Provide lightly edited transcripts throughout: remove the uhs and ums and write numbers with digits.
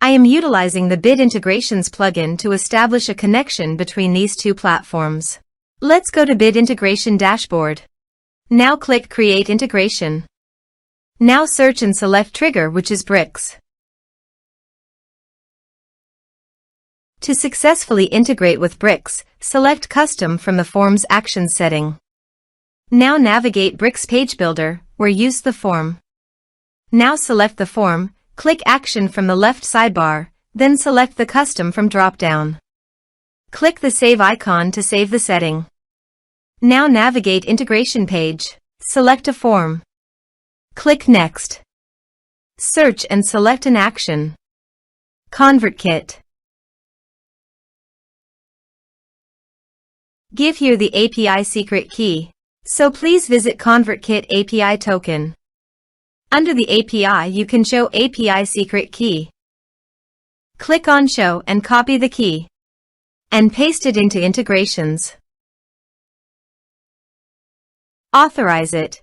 I am utilizing the Bid Integrations plugin to establish a connection between these two platforms. Let's go to Bid Integration Dashboard. Now click Create Integration. Now search and select Trigger, which is bricks. To successfully integrate with bricks, select Custom from the Form's Actions setting. Now navigate Bricks Page Builder, where use the form. Now select the form, click Action from the left sidebar, then select the Custom from drop-down. Click the Save icon to save the setting. Now navigate Integration page, select a form. Click Next. Search and select an action. ConvertKit. Give here the API secret key, so please visit ConvertKit API token. Under the API you can show API secret key. Click on Show and copy the key. And paste it into Integrations. Authorize it.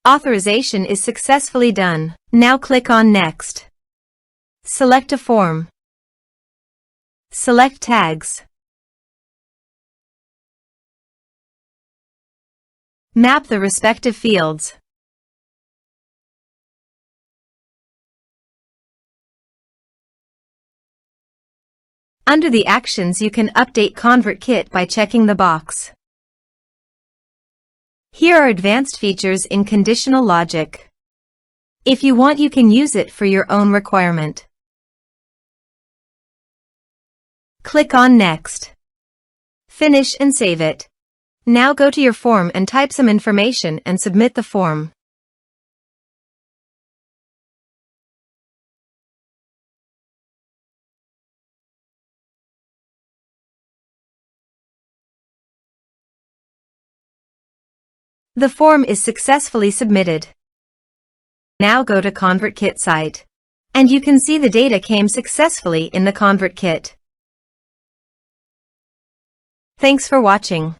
Authorization is successfully done. Now click on Next. Select a form. Select Tags. Map the respective fields. Under the actions you can update ConvertKit by checking the box. Here are advanced features in conditional logic. If you want, you can use it for your own requirement. Click on Next. Finish and save it. Now go to your form and type some information and submit the form. The form is successfully submitted. Now go to ConvertKit site. And you can see the data came successfully in the ConvertKit. Thanks for watching.